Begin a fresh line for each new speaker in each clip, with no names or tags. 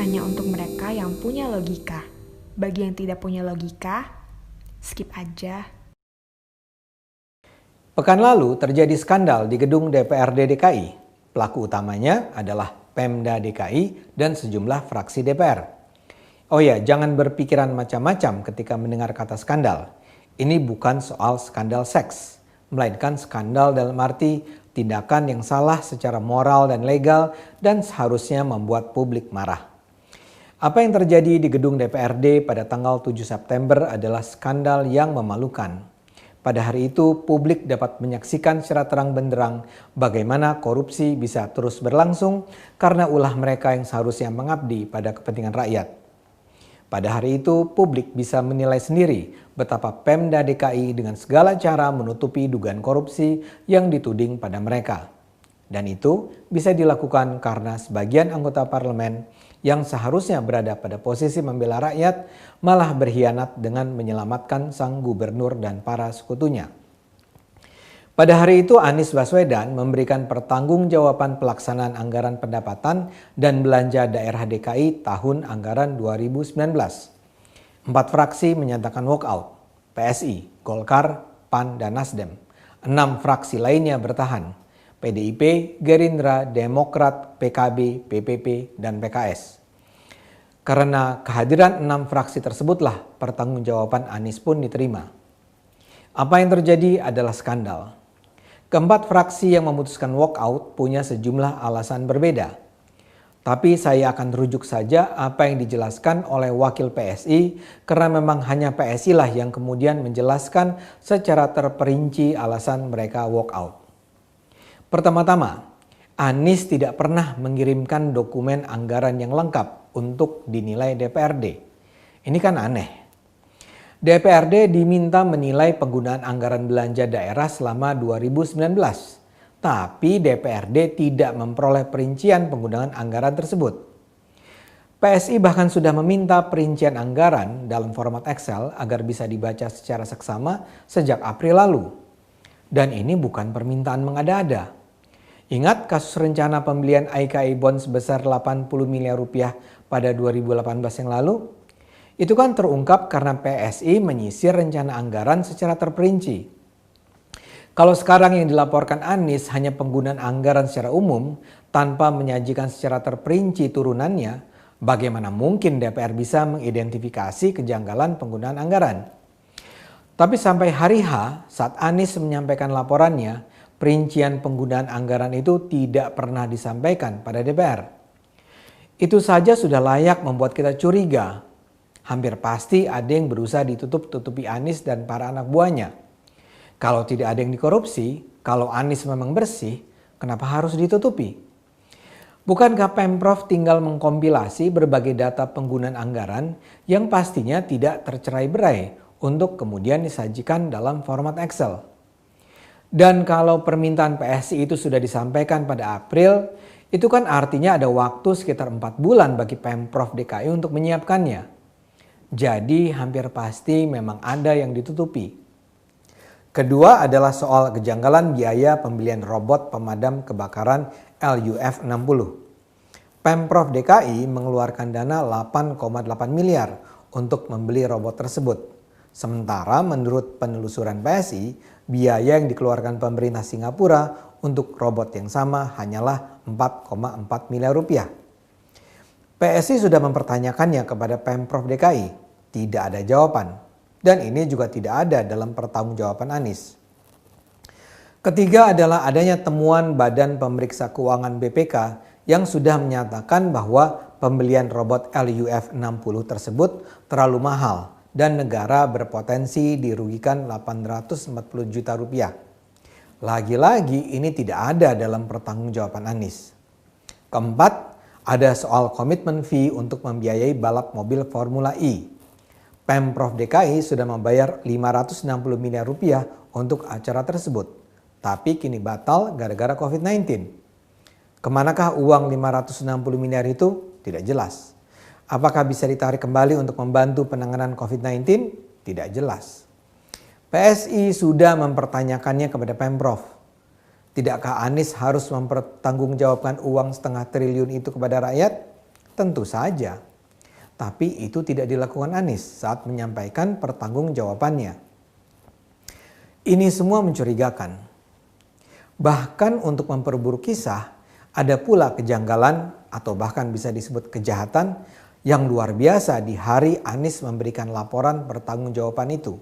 hanya untuk mereka yang punya logika. Bagi yang tidak punya logika, skip aja.
Pekan lalu terjadi skandal di gedung DPRD DKI. Pelaku utamanya adalah Pemda DKI dan sejumlah fraksi DPR. Oh ya, jangan berpikiran macam-macam ketika mendengar kata skandal. Ini bukan soal skandal seks, melainkan skandal dalam arti tindakan yang salah secara moral dan legal dan seharusnya membuat publik marah. Apa yang terjadi di gedung DPRD pada tanggal 7 September adalah skandal yang memalukan. Pada hari itu, publik dapat menyaksikan secara terang benderang bagaimana korupsi bisa terus berlangsung karena ulah mereka yang seharusnya mengabdi pada kepentingan rakyat. Pada hari itu, publik bisa menilai sendiri betapa Pemda DKI dengan segala cara menutupi dugaan korupsi yang dituding pada mereka. Dan itu bisa dilakukan karena sebagian anggota parlemen yang seharusnya berada pada posisi membela rakyat malah berkhianat dengan menyelamatkan sang gubernur dan para sekutunya. Pada hari itu Anies Baswedan memberikan pertanggungjawaban pelaksanaan anggaran pendapatan dan belanja daerah DKI tahun anggaran 2019. 4 fraksi menyatakan walkout, PSI, Golkar, PAN, dan Nasdem. 6 fraksi lainnya bertahan, PDIP, Gerindra, Demokrat, PKB, PPP, dan PKS. Karena kehadiran 6 fraksi tersebutlah pertanggungjawaban Anies pun diterima. Apa yang terjadi adalah skandal. Keempat fraksi yang memutuskan walkout punya sejumlah alasan berbeda. Tapi saya akan rujuk saja apa yang dijelaskan oleh wakil PSI karena memang hanya PSI lah yang kemudian menjelaskan secara terperinci alasan mereka walkout. Pertama-tama, Anies tidak pernah mengirimkan dokumen anggaran yang lengkap untuk dinilai DPRD. Ini kan aneh. DPRD diminta menilai penggunaan anggaran belanja daerah selama 2019. Tapi DPRD tidak memperoleh perincian penggunaan anggaran tersebut. PSI bahkan sudah meminta perincian anggaran dalam format Excel agar bisa dibaca secara seksama sejak April lalu. Dan ini bukan permintaan mengada-ada. Ingat kasus rencana pembelian IKI Bond sebesar 80 miliar rupiah pada 2018 yang lalu? Itu kan terungkap karena PSI menyisir rencana anggaran secara terperinci. Kalau sekarang yang dilaporkan Anies hanya penggunaan anggaran secara umum tanpa menyajikan secara terperinci turunannya, bagaimana mungkin DPR bisa mengidentifikasi kejanggalan penggunaan anggaran? Tapi sampai hari H saat Anies menyampaikan laporannya, perincian penggunaan anggaran itu tidak pernah disampaikan pada DPR. Itu saja sudah layak membuat kita curiga. Hampir pasti ada yang berusaha ditutup-tutupi Anies dan para anak buahnya. Kalau tidak ada yang dikorupsi, kalau Anies memang bersih, kenapa harus ditutupi? Bukankah Pemprov tinggal mengkompilasi berbagai data penggunaan anggaran yang pastinya tidak tercerai-berai untuk kemudian disajikan dalam format Excel? Dan kalau permintaan PSI itu sudah disampaikan pada April, itu kan artinya ada waktu sekitar 4 bulan bagi Pemprov DKI untuk menyiapkannya. Jadi hampir pasti memang ada yang ditutupi. Kedua adalah soal kejanggalan biaya pembelian robot pemadam kebakaran LUF-60. Pemprov DKI mengeluarkan dana 8,8 miliar untuk membeli robot tersebut. Sementara menurut penelusuran PSI, biaya yang dikeluarkan pemerintah Singapura untuk robot yang sama hanyalah 4,4 miliar rupiah. PSI sudah mempertanyakannya kepada Pemprov DKI, tidak ada jawaban. Dan ini juga tidak ada dalam pertanggungjawaban Anies. Ketiga adalah adanya temuan Badan Pemeriksa Keuangan BPK yang sudah menyatakan bahwa pembelian robot LUF-60 tersebut terlalu mahal dan negara berpotensi dirugikan 840 juta rupiah. Lagi-lagi ini tidak ada dalam pertanggungjawaban Anies. Keempat, ada soal komitmen fee untuk membiayai balap mobil Formula E. Pemprov DKI sudah membayar 560 miliar rupiah untuk acara tersebut. Tapi kini batal gara-gara COVID-19. Kemanakah uang 560 miliar itu? Tidak jelas. Apakah bisa ditarik kembali untuk membantu penanganan COVID-19? Tidak jelas. PSI sudah mempertanyakannya kepada Pemprov. Tidakkah Anies harus mempertanggungjawabkan uang 0,5 triliun itu kepada rakyat? Tentu saja. Tapi itu tidak dilakukan Anies saat menyampaikan pertanggungjawabannya. Ini semua mencurigakan. Bahkan untuk memperburuk kisah, ada pula kejanggalan atau bahkan bisa disebut kejahatan yang luar biasa di hari Anies memberikan laporan pertanggungjawaban itu.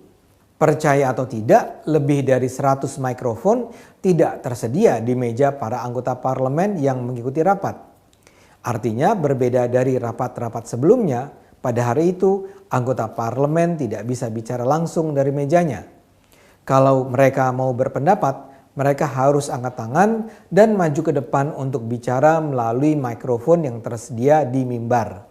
Percaya atau tidak, lebih dari 100 mikrofon tidak tersedia di meja para anggota parlemen yang mengikuti rapat. Artinya berbeda dari rapat-rapat sebelumnya, pada hari itu anggota parlemen tidak bisa bicara langsung dari mejanya. Kalau mereka mau berpendapat, mereka harus angkat tangan dan maju ke depan untuk bicara melalui mikrofon yang tersedia di mimbar.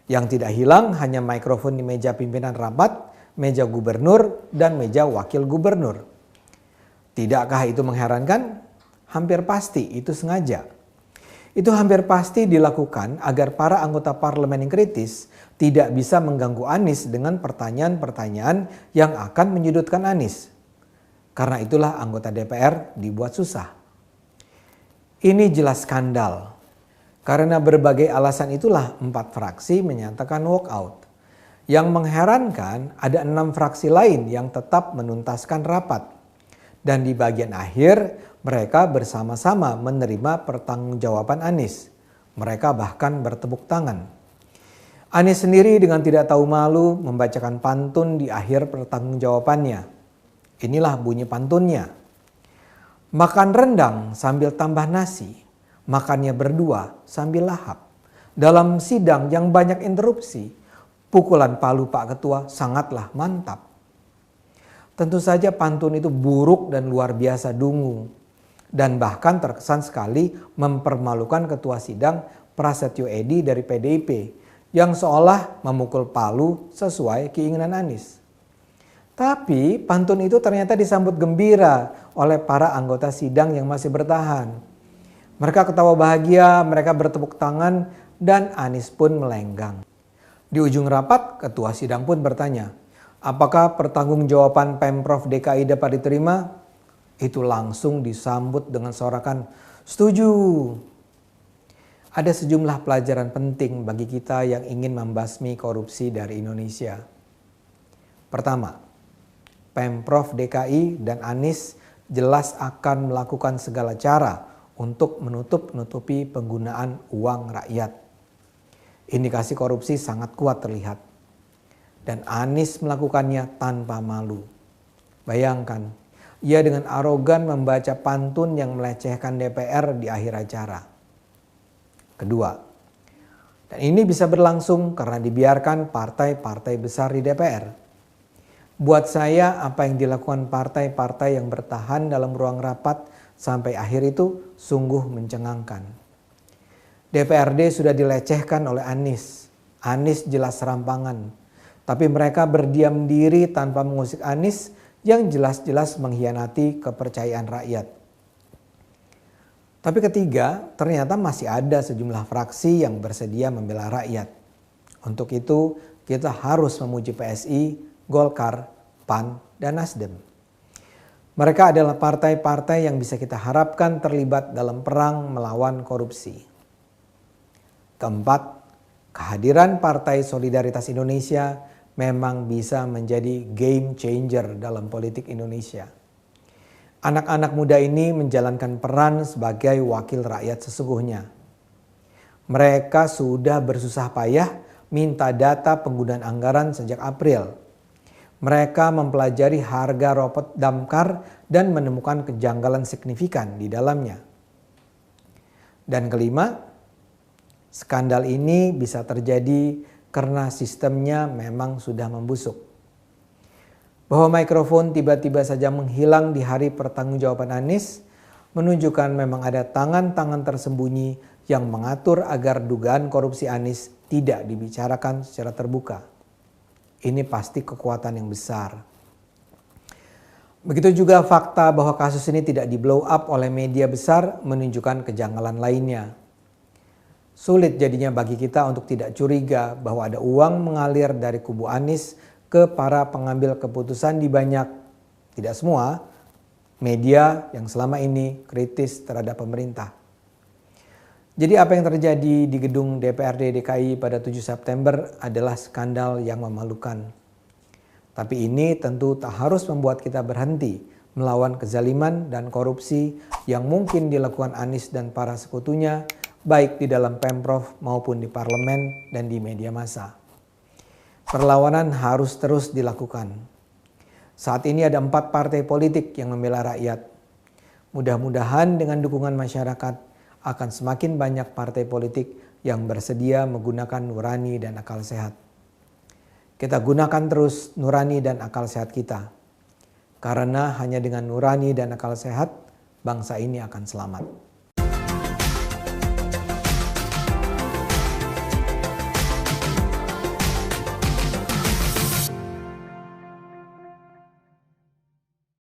Yang tidak hilang hanya mikrofon di meja pimpinan rapat, meja gubernur, dan meja wakil gubernur. Tidakkah itu mengherankan? Hampir pasti itu sengaja. Itu hampir pasti dilakukan agar para anggota parlemen yang kritis tidak bisa mengganggu Anies dengan pertanyaan-pertanyaan yang akan menyudutkan Anies. Karena itulah anggota DPR dibuat susah. Ini jelas skandal. Karena berbagai alasan itulah 4 fraksi menyatakan walkout. Yang mengherankan ada 6 fraksi lain yang tetap menuntaskan rapat. Dan di bagian akhir mereka bersama-sama menerima pertanggungjawaban Anies. Mereka bahkan bertepuk tangan. Anies sendiri dengan tidak tahu malu membacakan pantun di akhir pertanggungjawabannya. Inilah bunyi pantunnya. Makan rendang sambil tambah nasi, makannya berdua sambil lahap. Dalam sidang yang banyak interupsi, pukulan palu Pak Ketua sangatlah mantap. Tentu saja pantun itu buruk dan luar biasa dungu. Dan bahkan terkesan sekali mempermalukan Ketua Sidang Prasetyo Edy dari PDIP yang seolah memukul palu sesuai keinginan Anies. Tapi pantun itu ternyata disambut gembira oleh para anggota sidang yang masih bertahan. Mereka ketawa bahagia, mereka bertepuk tangan, dan Anies pun melenggang. Di ujung rapat, Ketua Sidang pun bertanya, apakah pertanggungjawaban Pemprov DKI dapat diterima? Itu langsung disambut dengan sorakan, setuju. Ada sejumlah pelajaran penting bagi kita yang ingin membasmi korupsi dari Indonesia. Pertama, Pemprov DKI dan Anies jelas akan melakukan segala cara untuk menutup-nutupi penggunaan uang rakyat. Indikasi korupsi sangat kuat terlihat. Dan Anies melakukannya tanpa malu. Bayangkan, ia dengan arogan membaca pantun yang melecehkan DPR di akhir acara. Kedua, dan ini bisa berlangsung karena dibiarkan partai-partai besar di DPR. Buat saya, apa yang dilakukan partai-partai yang bertahan dalam ruang rapat sampai akhir itu sungguh mencengangkan. DPRD sudah dilecehkan oleh Anies. Anies jelas serampangan. Tapi mereka berdiam diri tanpa mengusik Anies yang jelas-jelas mengkhianati kepercayaan rakyat. Tapi ketiga, ternyata masih ada sejumlah fraksi yang bersedia membela rakyat. Untuk itu, kita harus memuji PSI, Golkar, PAN, dan Nasdem. Mereka adalah partai-partai yang bisa kita harapkan terlibat dalam perang melawan korupsi. Keempat, kehadiran Partai Solidaritas Indonesia memang bisa menjadi game changer dalam politik Indonesia. Anak-anak muda ini menjalankan peran sebagai wakil rakyat sesungguhnya. Mereka sudah bersusah payah minta data penggunaan anggaran sejak April. Mereka mempelajari harga robot damkar dan menemukan kejanggalan signifikan di dalamnya. Dan kelima, skandal ini bisa terjadi karena sistemnya memang sudah membusuk. Bahwa mikrofon tiba-tiba saja menghilang di hari pertanggungjawaban Anies menunjukkan memang ada tangan-tangan tersembunyi yang mengatur agar dugaan korupsi Anies tidak dibicarakan secara terbuka. Ini pasti kekuatan yang besar. Begitu juga fakta bahwa kasus ini tidak di-blow up oleh media besar menunjukkan kejanggalan lainnya. Sulit jadinya bagi kita untuk tidak curiga bahwa ada uang mengalir dari kubu Anies ke para pengambil keputusan di banyak, tidak semua, media yang selama ini kritis terhadap pemerintah. Jadi apa yang terjadi di gedung DPRD DKI pada 7 September adalah skandal yang memalukan. Tapi ini tentu tak harus membuat kita berhenti melawan kezaliman dan korupsi yang mungkin dilakukan Anies dan para sekutunya, baik di dalam Pemprov maupun di parlemen dan di media massa. Perlawanan harus terus dilakukan. Saat ini ada 4 partai politik yang membela rakyat. Mudah-mudahan dengan dukungan masyarakat akan semakin banyak partai politik yang bersedia menggunakan nurani dan akal sehat. Kita gunakan terus nurani dan akal sehat kita. Karena hanya dengan nurani dan akal sehat, bangsa ini akan selamat.